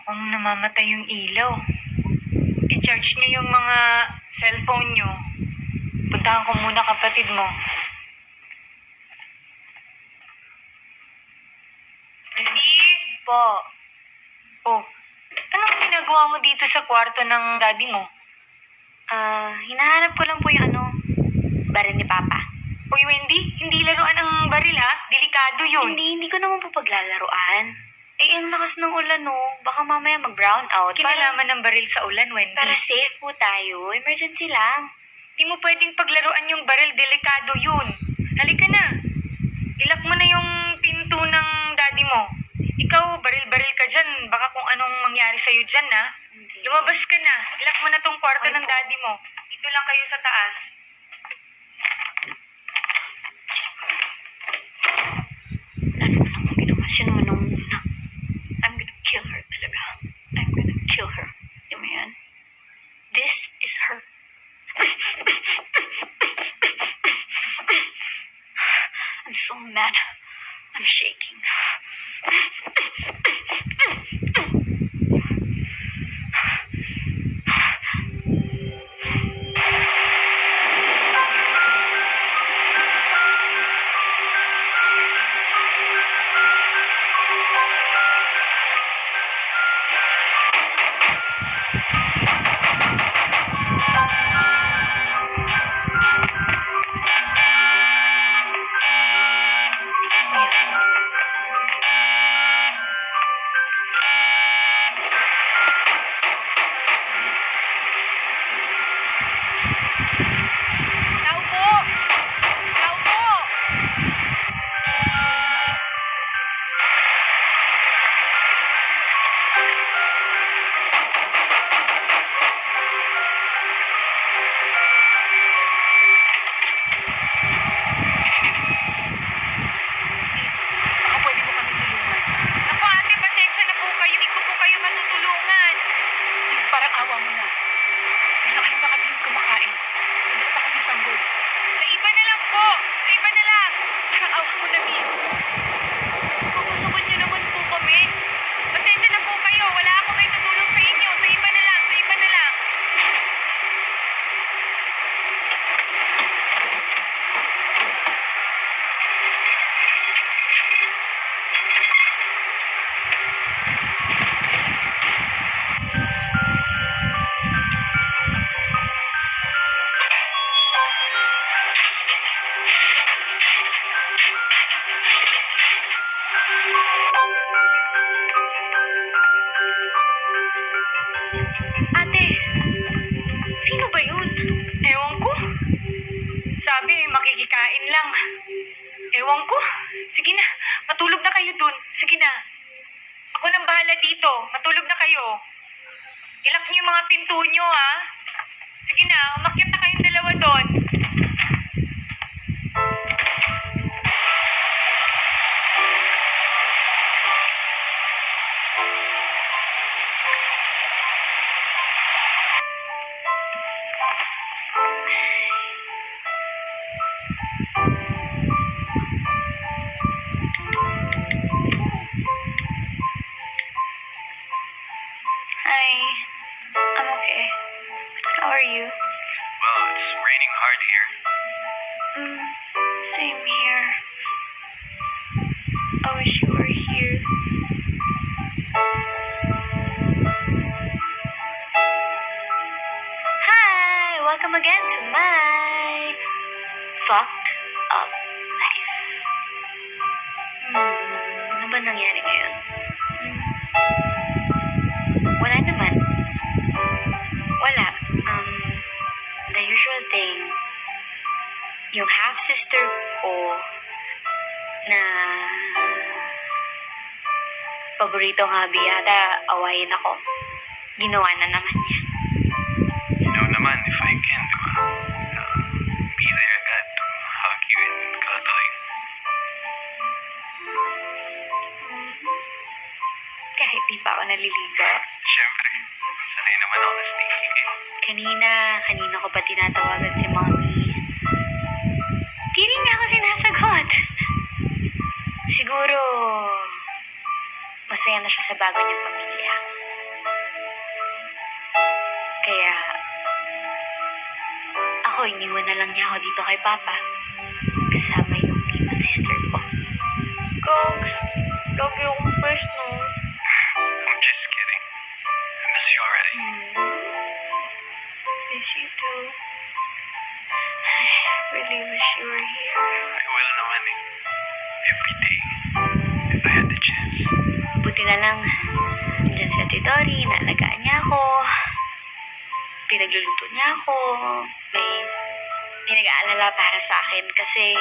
Mukhang namamatay yung ilaw. I-charge niyo yung mga cellphone niyo. Puntahan ko muna kapatid mo. Hindi po. Oh, anong ginagawa mo dito sa kwarto ng daddy mo? Hinahanap ko lang po yung baril ni Papa. Uy, Wendy, hindi laruan ang baril ha? Delikado yun. Hindi ko naman po paglalaruan. Ang lakas ng ulan, no? Baka mamaya mag-brown out. Kinalaman ng baril sa ulan, Wendy. Para safe po tayo. Emergency lang. Di mo pwedeng paglaruan yung baril, delikado yun. Halika na. Ilak mo na yung pinto ng daddy mo. Ikaw, baril-baril ka dyan. Baka kung anong mangyari sa'yo dyan, ha? Hindi. Lumabas ka na. Ilak mo na tong kwarto Okay ng po. daddy mo. Dito lang kayo sa taas. Ano naman ang ginawa siya naman nung una? I'm gonna kill her talaga. I'm gonna kill her. Di mo yan? This is her. I'm so mad. I'm shaking. Tao po! Tao po! Please, baka pwede mo kami tulungan. Naku ate, pasensya na po kayo. Hindi ko po kayo matutulungan. Please, parang awa mo na. Ano ba kami yung kumakain? Hindi pa kami sanggol. Sa iba na lang po! Sa iba na lang! Parang awa mo na, miss. Kukusukan niyo naman po kami. Pasensya na po kayo. Wala ako may tutulong sa inyo. Sa iba na lang. Sa iba na lang. Ate, sino ba yun? Ewan ko. Sabi, makikikain lang. Ewan ko. Sige na, matulog na kayo dun. Sige na. Ako nang bahala dito. Matulog na kayo. Ilak niyo yung mga pinto niyo, ha? Sige na, umakyat na kayong dalawa doon. Hi. I'm okay. How are you? Well, it's raining hard here. Same here. I wish you were here. Hi! Welcome again to my fucked up life. Ano ba nangyari ngayon? Wala naman. Wala. The usual thing. Yung half-sister ko na paboritong hobby yata, awayin ako. Ginawa na naman niya. You know naman, if I can, di ba? Be there agad to hug you and cuddle you. Kahit di pa ako naliligo. Siyempre, sanay naman ako na sneaky kayo. Kanina ko pa tinatawagan si Mommy. Di rin niya ako sinasagot. Siguro, masaya na siya sa bago niyang pamilya. iniwan na lang niya ako dito kay Papa. Kasama yung ibang sister ko. Gogs, lagi akong fresh, no? I'm just kidding. I miss you already. Miss you too. I really wish you were here. I will naman eh. Every day. If I had the chance. Buti na lang, dyan si Ate Dory, naalagaan niya ako. Pinagluluto niya ako. May nag-aalala para sa akin kasi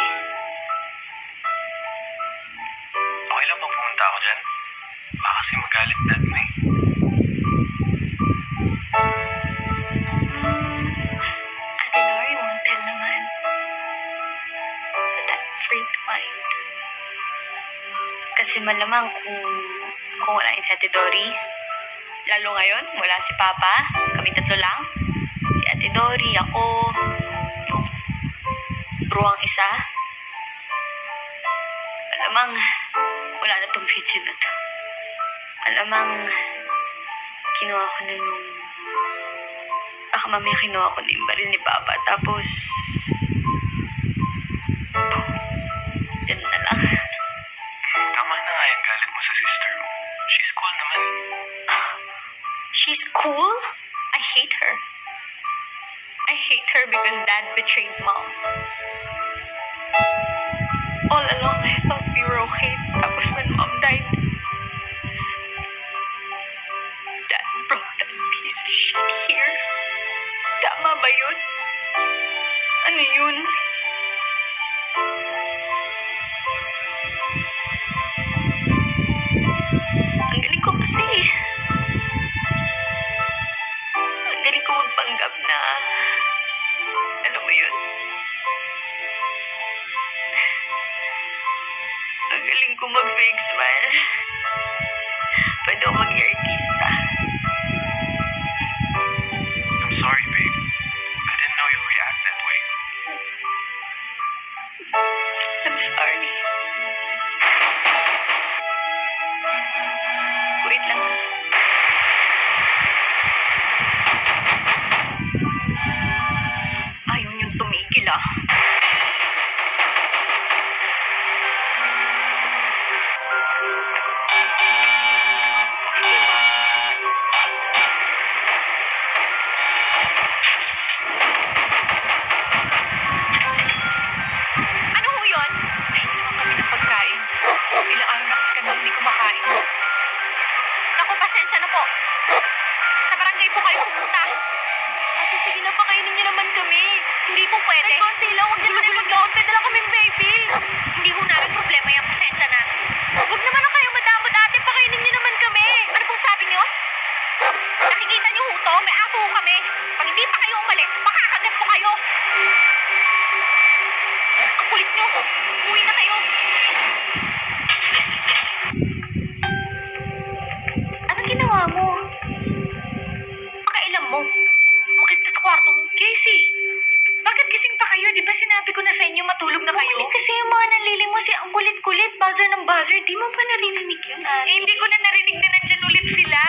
Okay lang bang pumunta ako dyan? Baka kasi magalit dad mo eh. Ate Dory won't tell naman. But I'm free to mind. Kasi malamang kung wala yung si Ate Dory, lalo ngayon, wala si Papa, kami tatlo lang. Si Ate Dory, ako, yung bruwang isa. Malamang, wala na tong video na to. Malamang, kinuha ko na yung... Baka mamaya kinuha ko na yung baril ni Papa. Tapos... Yan na lang. Tama na nga yung galit mo sa sister mo. She's cool naman eh. She's cool? I hate her. I hate her because Dad betrayed Mom. All along, I thought we were okay. Tapos when Mom died, Dad brought that piece of shit here. Tama ba yun? Ano yun? Ang galing ko kasi. Ang galing ko magpanggap na, ano ba yun? Ang galing ko mag-fake smile. Pwede ako maging artista. I'm sorry, babe. I didn't know you'd react that way. I'm sorry. Wait lang. Ayaw niyong tumigil ah. Ano ho yun? Nahingi naman kami ng pagkain. Ilang araw na kasi kami hindi kumakain. Naku, pasensya na po. Sa barangay po kayo pumunta. Ate, sige na, pakainin niyo naman kami. Hindi po pwede. Ay, konti lang. Huwag naman yung mag-down. Pwede lang kaming baby. Hindi ho namin problema yung pasensya na. Huwag naman na kayo madamot, ate. Pakainin niyo naman kami. Ano pong sabi niyo? Nakikita niyo ho to? May aso ho kami. Pag hindi pa kayo umalis, makakagat ko kayo. Ang kulit niyo. Uwi na kayo. Anong ginawa mo? Pakailam mo. Bakit ka sa kwarto mo? Casey, bakit gising pa kayo? Di ba sinabi ko na sa inyo matulog na kayo? Bumalik kasi yung mga nanlilimos ang kulit-kulit. Buzzer ng buzzer. Di mo pa narinig yun, ate? Eh, hindi ko na narinig na nandyan ulit sila.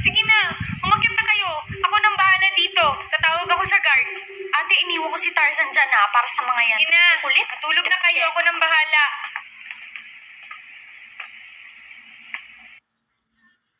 Sige na, umakyat na kayo. Ako nang bahala dito. Tatawag ako sa guard. Ate, iniwan ko si Tarzan dyan para sa mga yan. Ina, matulog na kayo. Ako nang bahala.